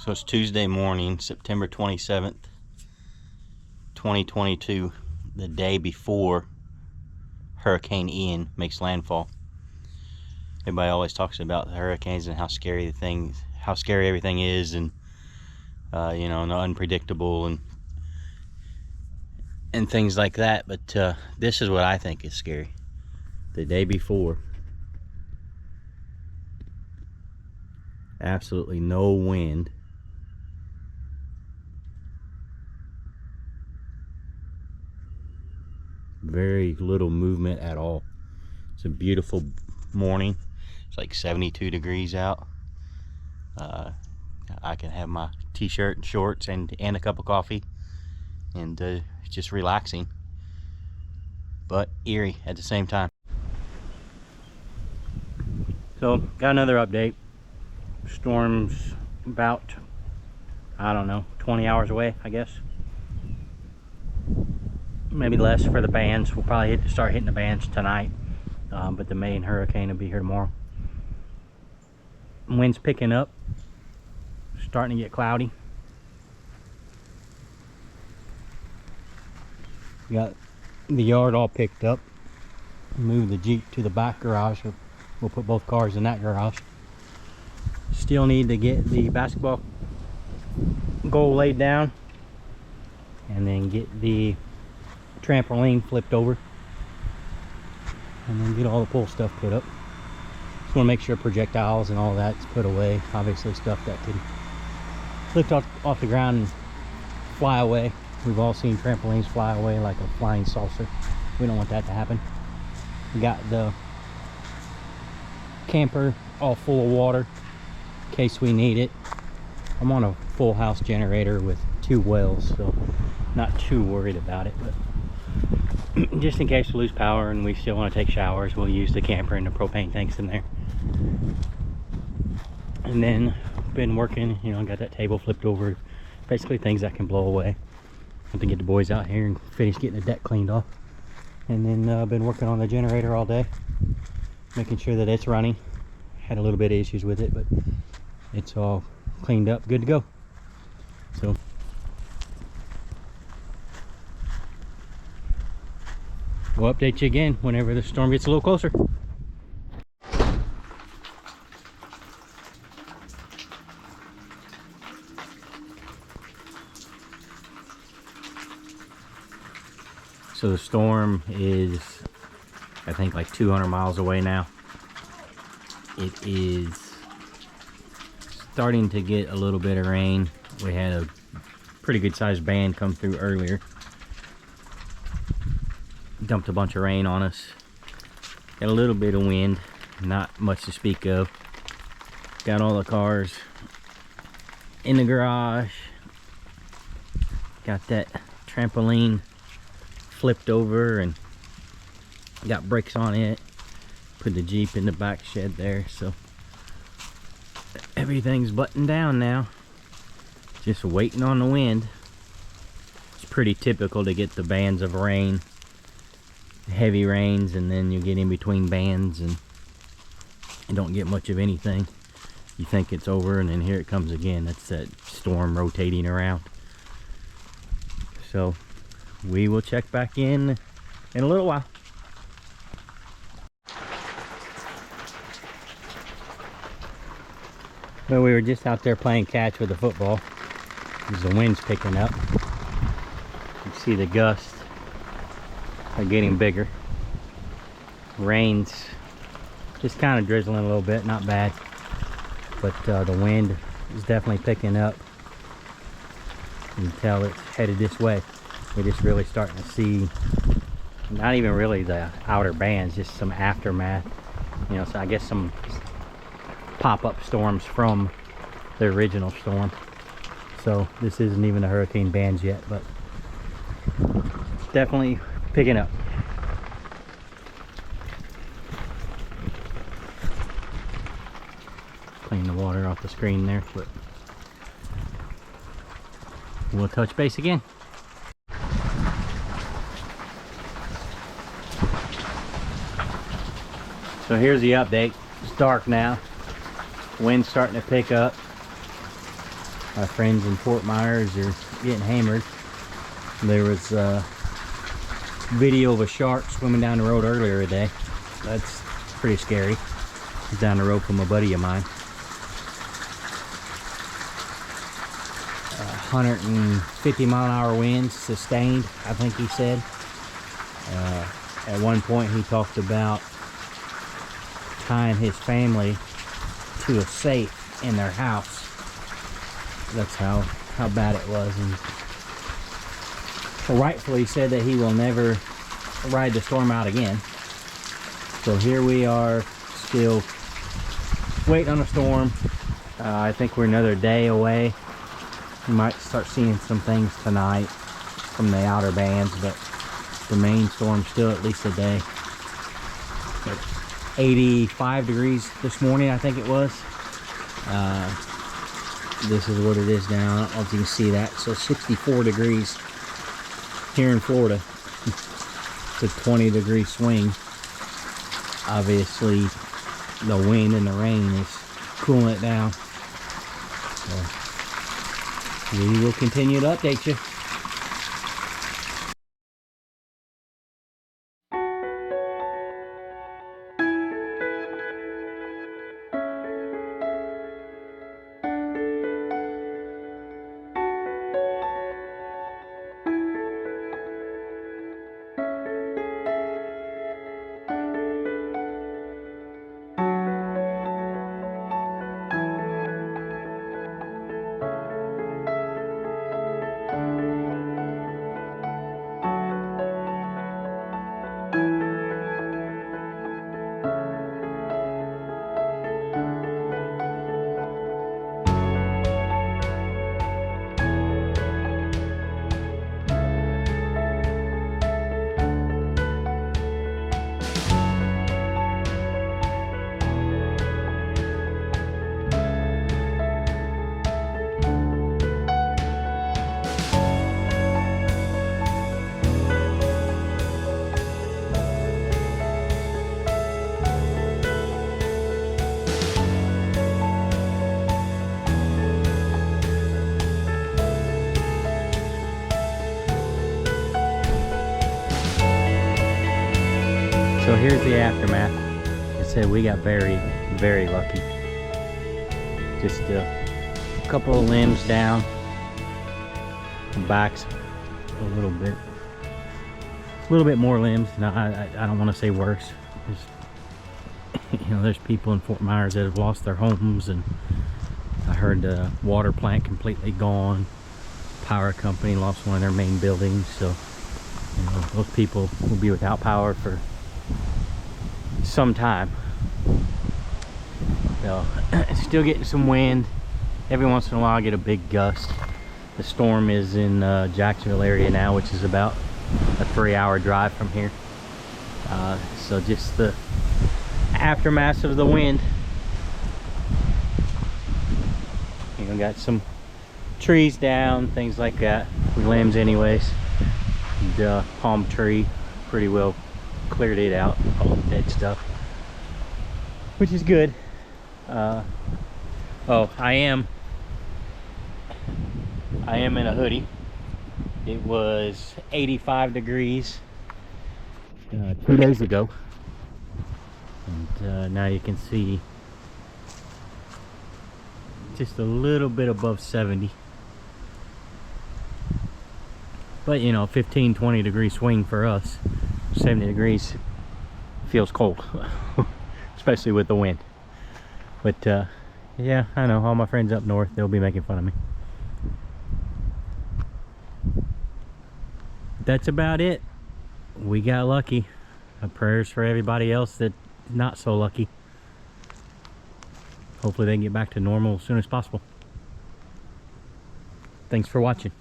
So it's Tuesday morning, September 27th, 2022, the day before Hurricane Ian makes landfall. Everybody always talks about the hurricanes and how scary everything is, and and unpredictable and things like that. But this is what I think is scary. The day before, absolutely no wind. Very little movement at all. It's a beautiful morning. It's like 72 degrees out. I can have my t-shirt and shorts and a cup of coffee and just relaxing, but eerie at the same time. So got another update. Storm's about, I don't know, 20 hours away, I guess. Maybe less for the bands. We'll probably start hitting the bands tonight, but the main hurricane will be here tomorrow. Wind's picking up, starting to get cloudy. Got the yard all picked up. Move the Jeep to the back garage. We'll put both cars in that garage. Still need to get the basketball goal laid down, and then get the trampoline flipped over, and then get all the pool stuff put up. Just want to make sure projectiles and all that's put away. Obviously stuff that could lift off the ground and fly away. We've all seen trampolines fly away like a flying saucer. We don't want that to happen. We got the camper all full of water in case we need it. I'm on a full house generator with 2 wells, so not too worried about it, but just in case we lose power and we still want to take showers, we'll use the camper and the propane tanks in there. And then been working, got that table flipped over, basically things that can blow away. Have to get the boys out here and finish getting the deck cleaned off. And then been working on the generator all day, making sure that it's running. Had a little bit of issues with it, but it's all cleaned up, good to go. So we'll update you again whenever the storm gets a little closer. So the storm is, I think, like 200 miles away now. It is starting to get a little bit of rain. We had a pretty good sized band come through earlier. Dumped a bunch of rain on us. Got a little bit of wind, not much to speak of. Got all the cars in the garage. Got that trampoline flipped over and got brakes on it. Put the Jeep in the back shed there, so everything's buttoned down now. Just waiting on the wind. It's pretty typical to get the bands of rain, heavy rains, and then you get in between bands and you don't get much of anything. You think it's over, and then here it comes again. That's that storm rotating around. So we will check back in a little while. Well, we were just out there playing catch with the football. As the wind's picking up, you see the gusts are getting bigger. Rain's just kind of drizzling a little bit, not bad, but the wind is definitely picking up. You can tell it's headed this way. We're just really starting to see, not even really the outer bands, just some aftermath. So I guess some pop-up storms from the original storm. So this isn't even the hurricane bands yet, but definitely picking up. Clean the water off the screen there, but we'll touch base again. So here's the update. It's dark now. Wind's starting to pick up. our friends in Fort Myers are getting hammered. There was a video of a shark swimming down the road earlier today. That's pretty scary. He's down the road from a buddy of mine. 150-mile-an-hour winds sustained, I think he said. At one point he talked about tying his family to a safe in their house. That's how bad it was. And rightfully said that he will never ride the storm out again. So here we are, still waiting on a storm. I think we're another day away. You might start seeing some things tonight from the outer bands, but the main storm's still at least a day. But 85 degrees this morning, I think it was. This is what it is now. I don't know if you can see that. So 64 degrees here in Florida. It's a 20-degree swing. Obviously, the wind and the rain is cooling it down. So we will continue to update you. So here's the aftermath. Like I said, we got very, very lucky. Just a couple of limbs down. The back's a little bit more limbs. No, I don't want to say worse. There's people in Fort Myers that have lost their homes, and I heard the water plant completely gone. Power company lost one of their main buildings, so those people will be without power for some time. So still getting some wind. Every once in a while I get a big gust. The storm is in Jacksonville area now, which is about a 3-hour drive from here. So just the aftermath of the wind. Got some trees down, things like that, limbs anyways. The palm tree pretty well cleared it out, all the dead stuff, which is good. Oh, I am in a hoodie. It was 85 degrees 2 days ago, and now you can see just a little bit above 70. But 15-20 degree swing for us. 70 degrees feels cold. Especially with the wind. But yeah, I know all my friends up north, they'll be making fun of me. That's about it. We got lucky. Prayers for everybody else that's not so lucky. Hopefully they can get back to normal as soon as possible. Thanks for watching.